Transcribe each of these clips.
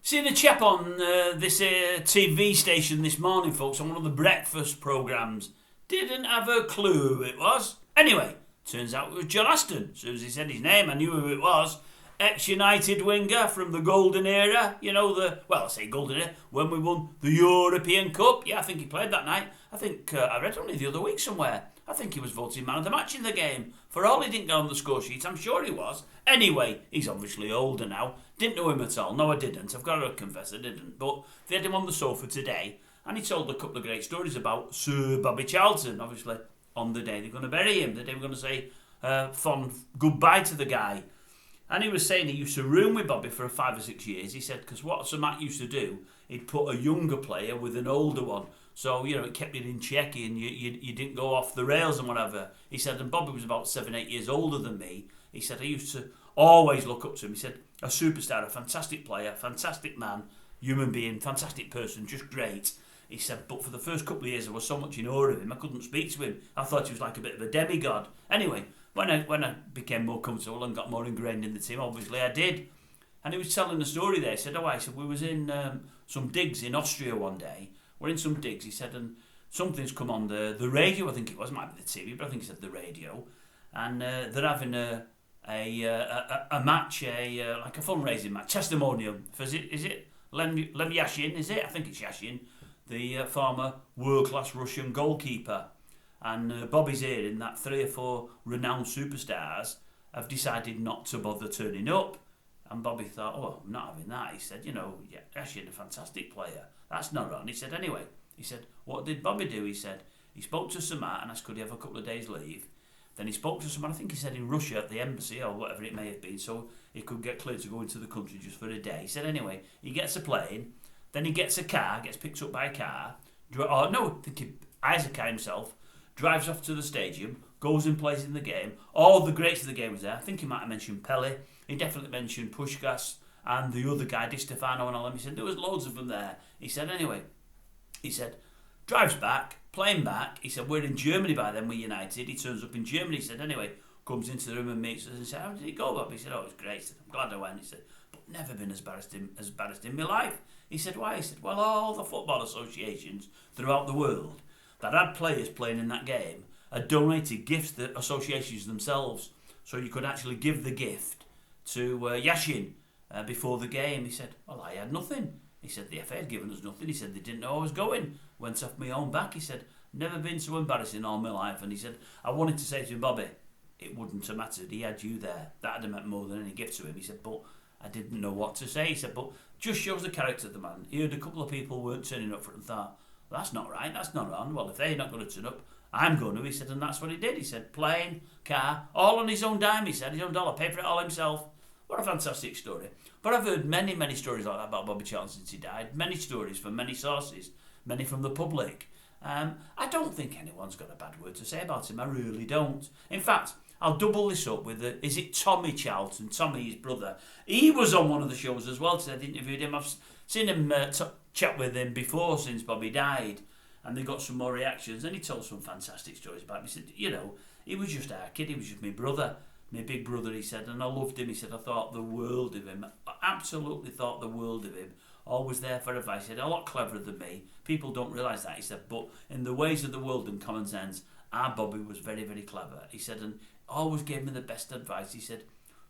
Seen a chap on this TV station this morning, folks, on one of the breakfast programmes. Didn't have a clue who it was. Anyway, turns out it was John Aston. As soon as he said his name, I knew who it was. Ex-United winger from the golden era. You know, I say golden era, when we won the European Cup. Yeah, I think he played that night. I think, I read only the other week somewhere. I think he was voted man of the match in the game. For all he didn't go on the score sheet, I'm sure he was. Anyway, he's obviously older now. Didn't know him at all. No, I didn't. I've got to confess I didn't. But they had him on the sofa today, and he told a couple of great stories about SIR Bobby Charlton, obviously, on the day they're going to bury him, the day we're going to say fond goodbye to the guy. And he was saying he used to room with Bobby for 5 or 6 years. He said, because what Sir Matt used to do, he'd put a younger player with an older one. So, you know, it kept it in check and you didn't go off the rails and whatever. He said, and Bobby was about 7, 8 years older than me. He said, I used to always look up to him. He said, a superstar, a fantastic player, fantastic man, human being, fantastic person, just great. He said, but for the first couple of years I was so much in awe of him, I couldn't speak to him. I thought he was like a bit of a demigod. Anyway, when I became more comfortable and got more ingrained in the team, obviously I did. And he was telling a story there. He said, we was in some digs in Austria one day. We're in some digs, he said, and something's come on the radio, I think it was, it might be the TV, but I think he said the radio. And they're having a match, like a fundraising match, testimonial. Is it LEV YASHIN, is it? I think it's Yashin, the former world-class Russian goalkeeper. And Bobby's hearing that 3 or 4 renowned superstars have decided not to bother turning up. And Bobby thought, I'm not having that. He said, Yashin, a fantastic player. That's not on. He said, anyway, what did Bobby do? He said, he spoke to Sir Matt and asked could he have a couple of days leave. Then he spoke to someone, I think he said in Russia at the embassy or whatever it may have been, so he could get cleared to go into the country just for a day. He said anyway, he gets a plane, then he gets a car, gets picked up by a car, I think he hires a car himself, drives off to the stadium, goes and plays in the game. All the greats of the game was there. I think he might have mentioned Pele, he definitely mentioned Puskás and the other guy, Di Stefano and all them. He said there was loads of them there. He said anyway, drives back, plane back. He said, we're in Germany by then, we're United. He turns up in Germany. He said, anyway, comes into the room and meets us and said, how did it go, Bob? He said, it was great. He said, I'm glad I went. He said, but never been as embarrassed in my life. He said, why? He said, well, all the football associations throughout the world that had players playing in that game had donated gifts to the associations themselves. So you could actually give the gift to Yashin before the game. He said, well, I had nothing. He said, the FA had given us nothing. He said, they didn't know I was going. Went off my own back. He said, never been so embarrassed in all my life. And he said, I wanted to say to him, Bobby, it wouldn't have mattered. He had you there. That would have meant more than any gift to him. He said, but I didn't know what to say. He said, but just shows the character of the man. He heard a couple of people weren't turning up for it and thought, well, that's not right. That's not on. Well, if they're not going to turn up, I'm going to. He said, and that's what he did. He said, plane, car, all on his own dime. He said, his own dollar, paid for it all himself. What a fantastic story. But I've heard many, many stories like that about Bobby Charlton since he died. Many stories from many sources, many from the public. I don't think anyone's got a bad word to say about him. I really don't. In fact, I'll double this up with is it Tommy Charlton, Tommy, his brother. He was on one of the shows as well today. I interviewed him. I've seen him chat with him before since Bobby died. And they got some more reactions. And he told some fantastic stories about him. He said, he was just our kid. He was just my brother. My big brother, he said, and I loved him. He said, I thought the world of him. I absolutely thought the world of him. Always there for advice. He said, a lot cleverer than me. People don't realise that. He said, but in the ways of the world and common sense, our Bobby was very, very clever. He said, and always gave me the best advice. He said,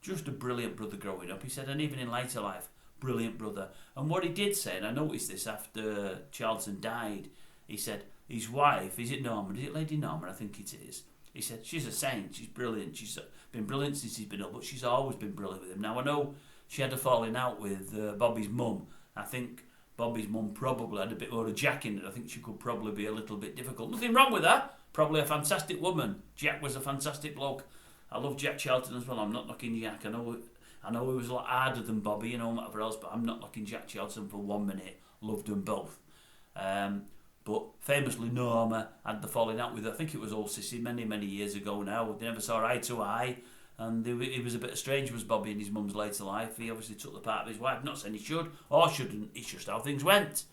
just a brilliant brother growing up. He said, and even in later life, brilliant brother. And what he did say, and I noticed this after Charlton died, he said, his wife, is it Norma? Is it Lady Norma? I think it is. He said, she's a saint, she's brilliant, she's been brilliant since he's been up, but she's always been brilliant with him. Now, I know she had a falling out with Bobby's mum. I think Bobby's mum probably had a bit more of Jack in it. I think she could probably be a little bit difficult. Nothing wrong with her. Probably a fantastic woman. Jack was a fantastic bloke. I love Jack Charlton as well. I'm not knocking Jack. I know he was a lot harder than Bobby, whatever else, but I'm not knocking Jack Charlton for 1 minute. Loved them both. But famously, Norma had the falling out with, I think it was old Sissie many, many years ago now. They never saw eye to eye. And he was a bit strange, was Bobby, in his mum's later life. He obviously took the part of his wife. Not saying he should or shouldn't. It's just how things went.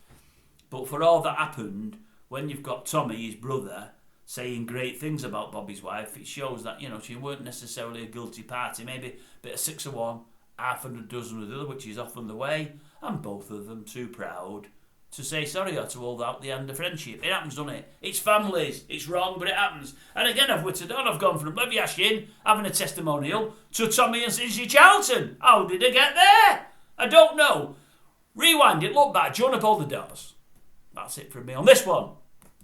But for all that happened, when you've got Tommy, his brother, saying great things about Bobby's wife, it shows that, she weren't necessarily a guilty party. Maybe a bit of 6 of one, half a dozen of the other, which is often the way. and both of them too proud to say sorry or to hold out the hand of friendship. It happens, doesn't it? It's families. It's wrong, but it happens. And again, I've wittered on. I've gone from LEV YASHIN having a testimonial to Tommy and CISSIE CHARLTON. How did I get there? I don't know. Rewind it, look back, join up all the doors. That's it from me on this one.